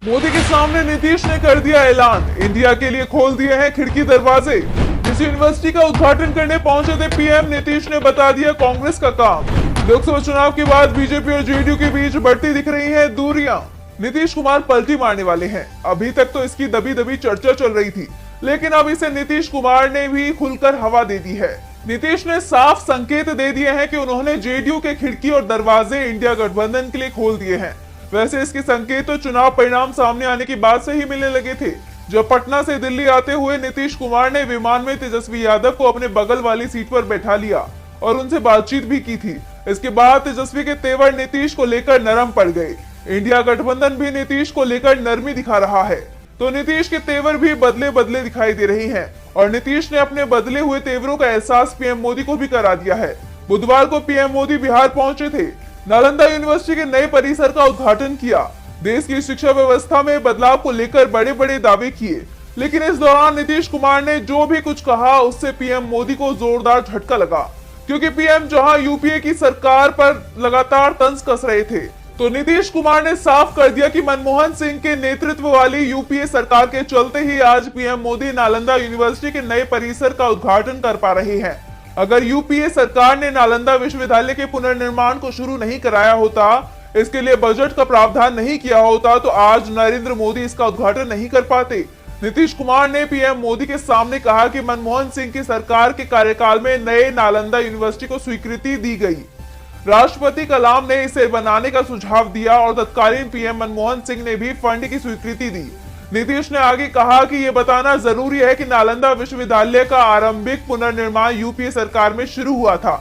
मोदी के सामने नीतीश ने कर दिया ऐलान, इंडिया के लिए खोल दिए हैं खिड़की दरवाजे। जिस यूनिवर्सिटी का उद्घाटन करने पहुंचे थे पीएम, नीतीश ने बता दिया कांग्रेस का काम। लोकसभा चुनाव के बाद बीजेपी और जेडीयू के बीच बढ़ती दिख रही हैं दूरियां। नीतीश कुमार पलटी मारने वाले हैं। अभी तक तो इसकी दबी दबी चर्चा चल रही थी, लेकिन अब इसे नीतीश कुमार ने भी खुलकर हवा दे दी है। नीतीश ने साफ संकेत दे दिए हैं कि उन्होंने जेडीयू के खिड़की और दरवाजे इंडिया गठबंधन के लिए खोल दिए हैं। वैसे इसके संकेत तो चुनाव परिणाम सामने आने के बाद से ही मिलने लगे थे, जब पटना से दिल्ली आते हुए नीतीश कुमार ने विमान में तेजस्वी यादव को अपने बगल वाली सीट पर बैठा लिया और उनसे बातचीत भी की थी। इसके बाद तेजस्वी के तेवर नीतीश को लेकर नरम पड़ गए। इंडिया गठबंधन भी नीतीश को लेकर नरमी दिखा रहा है, तो नीतीश के तेवर भी बदले बदले दिखाई दे रहे हैं और नीतीश ने अपने बदले हुए तेवरों का एहसास पीएम मोदी को भी करा दिया है। बुधवार को पीएम मोदी बिहार पहुंचे थे, नालंदा यूनिवर्सिटी के नए परिसर का उद्घाटन किया। देश की शिक्षा व्यवस्था में बदलाव को लेकर बड़े बड़े दावे किए, लेकिन इस दौरान नीतीश कुमार ने जो भी कुछ कहा उससे पीएम मोदी को जोरदार झटका लगा, क्योंकि पीएम जहां यूपीए की सरकार पर लगातार तंज कस रहे थे, तो नीतीश कुमार ने साफ कर दिया कि मनमोहन सिंह के नेतृत्व वाली यूपीए सरकार के चलते ही आज पीएम मोदी नालंदा यूनिवर्सिटी के नए परिसर का उद्घाटन कर पा रहे हैं। अगर यूपीए सरकार ने नालंदा विश्वविद्यालय के पुनर्निर्माण को शुरू नहीं कराया होता, इसके लिए बजट का प्रावधान नहीं किया होता, तो आज नरेंद्र मोदी इसका उद्घाटन नहीं कर पाते। नीतीश कुमार ने पीएम मोदी के सामने कहा कि मनमोहन सिंह की सरकार के कार्यकाल में नए नालंदा यूनिवर्सिटी को स्वीकृति दी गई। राष्ट्रपति कलाम ने इसे बनाने का सुझाव दिया और तत्कालीन पीएम मनमोहन सिंह ने भी फंड की स्वीकृति दी। नीतीश ने आगे कहा कि यह बताना जरूरी है कि नालंदा विश्वविद्यालय का आरंभिक पुनर्निर्माण यूपीए सरकार में शुरू हुआ था,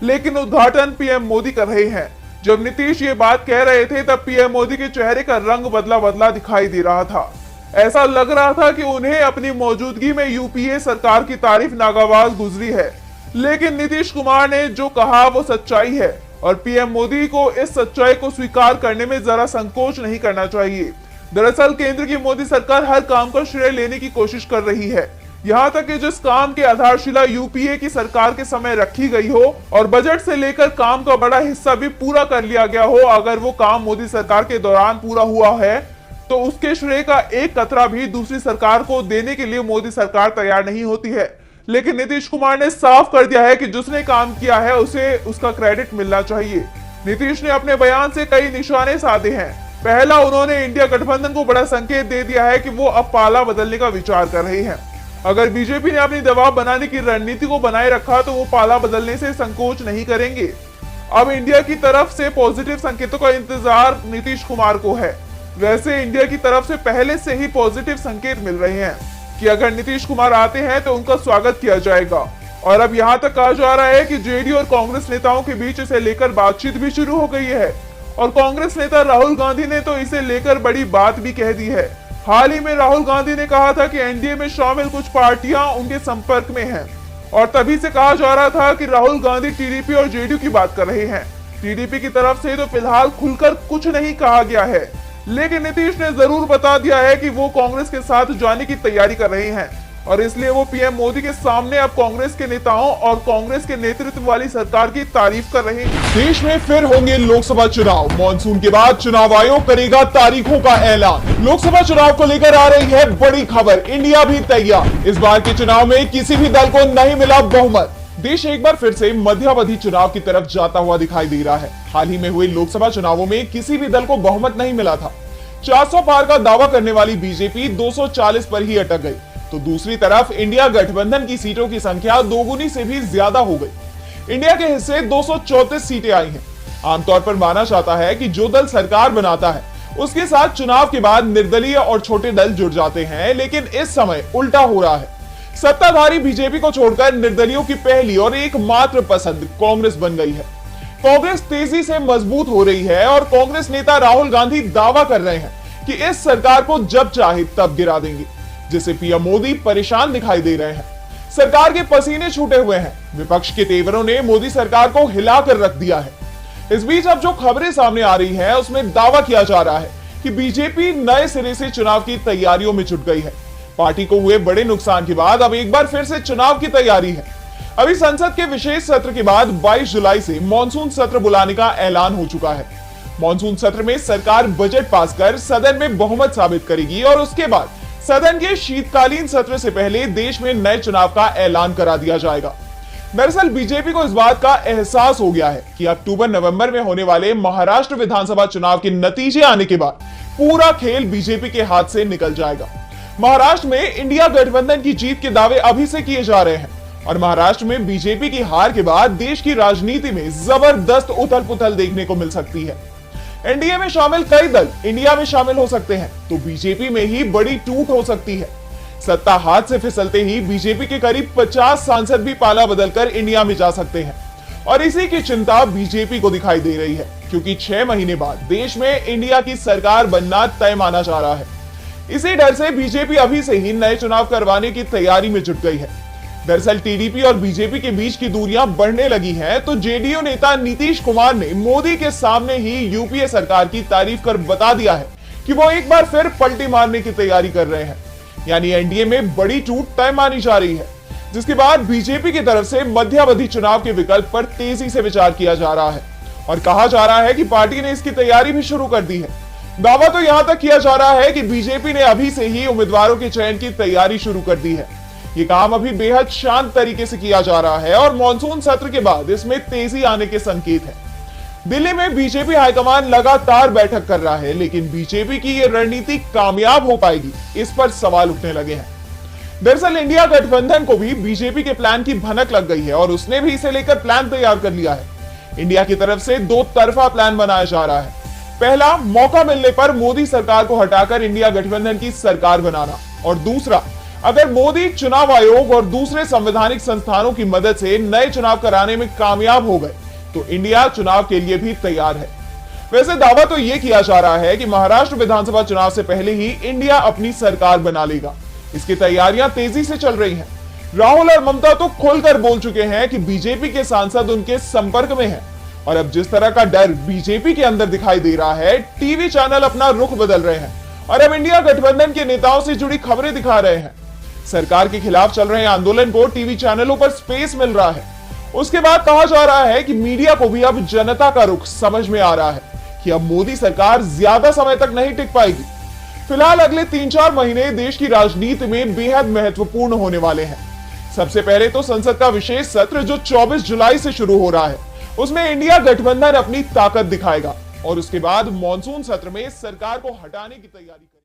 लेकिन उद्घाटन पीएम मोदी कर रहे हैं। जब नीतीश ये बात कह रहे थे तब पीएम मोदी के चेहरे का रंग बदला बदला दिखाई दे रहा था। ऐसा लग रहा था कि उन्हें अपनी मौजूदगी में यूपीए सरकार की तारीफ नागावाज गुजरी है, लेकिन नीतीश कुमार ने जो कहा वो सच्चाई है और पीएम मोदी को इस सच्चाई को स्वीकार करने में जरा संकोच नहीं करना चाहिए। दरअसल केंद्र की मोदी सरकार हर काम का श्रेय लेने की कोशिश कर रही है, यहाँ तक कि जिस काम की आधारशिला यूपीए की सरकार के समय रखी गई हो और बजट से लेकर काम का बड़ा हिस्सा भी पूरा कर लिया गया हो, अगर वो काम मोदी सरकार के दौरान पूरा हुआ है तो उसके श्रेय का एक कतरा भी दूसरी सरकार को देने के लिए मोदी सरकार तैयार नहीं होती है। लेकिन नीतीश कुमार ने साफ कर दिया है कि जिसने काम किया है उसे उसका क्रेडिट मिलना चाहिए। नीतीश ने अपने बयान से कई निशाने साधे हैं। पहला, उन्होंने इंडिया गठबंधन को बड़ा संकेत दे दिया है कि वो अब पाला बदलने का विचार कर रहे हैं। अगर बीजेपी ने अपनी दबाव बनाने की रणनीति को बनाए रखा तो वो पाला बदलने से संकोच नहीं करेंगे। अब इंडिया की तरफ से पॉजिटिव संकेतों का इंतजार नीतीश कुमार को है। वैसे इंडिया की तरफ से पहले से ही पॉजिटिव संकेत मिल रहे हैं कि अगर नीतीश कुमार आते हैं तो उनका स्वागत किया जाएगा। और अब यहाँ तक कहा जा रहा है कि जेडीयू और कांग्रेस नेताओं के बीच इसे लेकर बातचीत भी शुरू हो गई है और कांग्रेस नेता राहुल गांधी ने तो इसे लेकर बड़ी बात भी कह दी है। हाल ही में राहुल गांधी ने कहा था कि एनडीए में शामिल कुछ पार्टियां उनके संपर्क में हैं और तभी से कहा जा रहा था कि राहुल गांधी टीडीपी और जेडीयू की बात कर रहे हैं। टीडीपी की तरफ से तो फिलहाल खुलकर कुछ नहीं कहा गया है, लेकिन नीतीश ने जरूर बता दिया है कि वो कांग्रेस के साथ जाने की तैयारी कर रहे हैं और इसलिए वो पीएम मोदी के सामने अब कांग्रेस के नेताओं और कांग्रेस के नेतृत्व वाली सरकार की तारीफ कर रहे हैं। देश में फिर होंगे लोकसभा चुनाव। मॉनसून के बाद चुनाव आयोग करेगा तारीखों का ऐलान। लोकसभा चुनाव को लेकर आ रही है बड़ी खबर, इंडिया भी तैयार। इस बार के चुनाव में किसी भी दल को नहीं मिला बहुमत। देश एक बार फिर से मध्यावधि चुनाव की तरफ जाता हुआ दिखाई दे रहा है। हाल ही में हुए लोकसभा चुनावों में किसी भी दल को बहुमत नहीं मिला था। 400 पार का दावा करने वाली बीजेपी 240 पर ही अटक गई, तो दूसरी तरफ इंडिया गठबंधन की सीटों की संख्या दोगुनी से भी ज्यादा हो गई। इंडिया के हिस्से 234 सीटें आई हैं। आमतौर पर माना जाता है कि जो दल सरकार बनाता है उसके साथ चुनाव के बाद निर्दलीय और छोटे दल जुड़ जाते हैं, लेकिन इस समय उल्टा हो रहा है। सत्ताधारी बीजेपी को छोड़कर निर्दलीयों की पहली और एकमात्र पसंद कांग्रेस बन गई है। कांग्रेस तेजी से मजबूत हो रही है और कांग्रेस नेता राहुल गांधी दावा कर रहे हैं कि इस सरकार को जब चाहे तब गिरा देंगे, जिससे पीएम मोदी परेशान दिखाई दे रहे हैं। सरकार के पसीने छूटे हुए हैं। विपक्ष के तेवरों ने मोदी सरकार को हिलाकर रख दिया है। इस बीच अब जो खबरें सामने आ रही हैं उसमें दावा किया जा रहा है कि बीजेपी नए सिरे से चुनाव की तैयारियों में जुट गई है। पार्टी को हुए बड़े नुकसान के बाद अब एक बार फिर से चुनाव की तैयारी है। अभी संसद के विशेष सत्र के बाद 22 जुलाई से मॉनसून सत्र बुलाने का ऐलान हो चुका है। मॉनसून सत्र में सरकार बजट पास कर सदन में बहुमत साबित करेगी और उसके बाद सदन के शीतकालीन सत्र से पहले देश में नए चुनाव का ऐलान करा दिया जाएगा। दरअसल बीजेपी को इस बात का एहसास हो गया है कि अक्टूबर नवंबर में होने वाले महाराष्ट्र विधानसभा चुनाव के नतीजे आने के बाद पूरा खेल बीजेपी के हाथ से निकल जाएगा। महाराष्ट्र में इंडिया गठबंधन की जीत के दावे अभी से किए जा रहे हैं और महाराष्ट्र में बीजेपी की हार के बाद देश की राजनीति में जबरदस्त उथल पुथल देखने को मिल सकती है। एनडीए में शामिल कई दल इंडिया में शामिल हो सकते हैं तो बीजेपी में ही बड़ी टूट हो सकती है। सत्ता हाथ से फिसलते ही बीजेपी के करीब 50 सांसद भी पाला बदलकर इंडिया में जा सकते हैं और इसी की चिंता बीजेपी को दिखाई दे रही है, क्योंकि 6 महीने बाद देश में इंडिया की सरकार बनना तय माना जा रहा है। इसी डर से बीजेपी अभी से ही नए चुनाव करवाने की तैयारी में जुट गई है। दरअसल टीडीपी और बीजेपी के बीच की दूरियां बढ़ने लगी हैं, तो जेडीयू नेता नीतीश कुमार ने मोदी के सामने ही यूपीए सरकार की तारीफ कर बता दिया है कि वो एक बार फिर पलटी मारने की तैयारी कर रहे हैं। यानी एनडीए में बड़ी टूट तय मानी जा रही है, जिसके बाद बीजेपी की तरफ से मध्यावधि चुनाव के विकल्प पर तेजी से विचार किया जा रहा है और कहा जा रहा है कि पार्टी ने इसकी तैयारी भी शुरू कर दी है। दावा तो यहां तक किया जा रहा है कि बीजेपी ने अभी से ही उम्मीदवारों के चयन की तैयारी शुरू कर दी है। ये काम अभी बेहद शांत तरीके से किया जा रहा है और मॉनसून सत्र के बाद इसमें तेजी आने के संकेत हैं। दिल्ली में बीजेपी हाईकमान लगातार बैठक कर रहा है, लेकिन बीजेपी की ये रणनीति कामयाब हो पाएगी, इस पर सवाल उठने लगे हैं। दरअसल इंडिया गठबंधन को भी बीजेपी के प्लान की भनक लग गई है और उसने भी इसे लेकर प्लान तैयार कर लिया है। इंडिया की तरफ से 2 तरफा प्लान बनाया जा रहा है। पहला, मौका मिलने पर मोदी सरकार को हटाकर इंडिया गठबंधन की सरकार बनाना, और दूसरा, अगर मोदी चुनाव आयोग और दूसरे संवैधानिक संस्थानों की मदद से नए चुनाव कराने में कामयाब हो गए तो इंडिया चुनाव के लिए भी तैयार है। वैसे दावा तो यह किया जा रहा है कि महाराष्ट्र विधानसभा चुनाव से पहले ही इंडिया अपनी सरकार बना लेगा। इसकी तैयारियां तेजी से चल रही हैं। राहुल और ममता तो खुलकर बोल चुके हैं कि बीजेपी के सांसद उनके संपर्क में हैं और अब जिस तरह का डर बीजेपी के अंदर दिखाई दे रहा है, टीवी चैनल अपना रुख बदल रहे हैं और अब इंडिया गठबंधन के नेताओं से जुड़ी खबरें दिखा रहे हैं। सरकार के खिलाफ चल रहे आंदोलन को टीवी चैनलों पर स्पेस मिल रहा है। उसके बाद कहा जा रहा है कि मीडिया को भी अब जनता का रुख समझ में आ रहा है कि अब मोदी सरकार ज्यादा समय तक नहीं टिक पाएगी। फिलहाल अगले 3-4 महीने देश की राजनीति में बेहद महत्वपूर्ण होने वाले हैं। सबसे पहले तो संसद का विशेष सत्र जो 24 जुलाई से शुरू हो रहा है, उसमें इंडिया गठबंधन अपनी ताकत दिखाएगा और उसके बाद मॉनसून सत्र में सरकार को हटाने की तैयारी करेगा।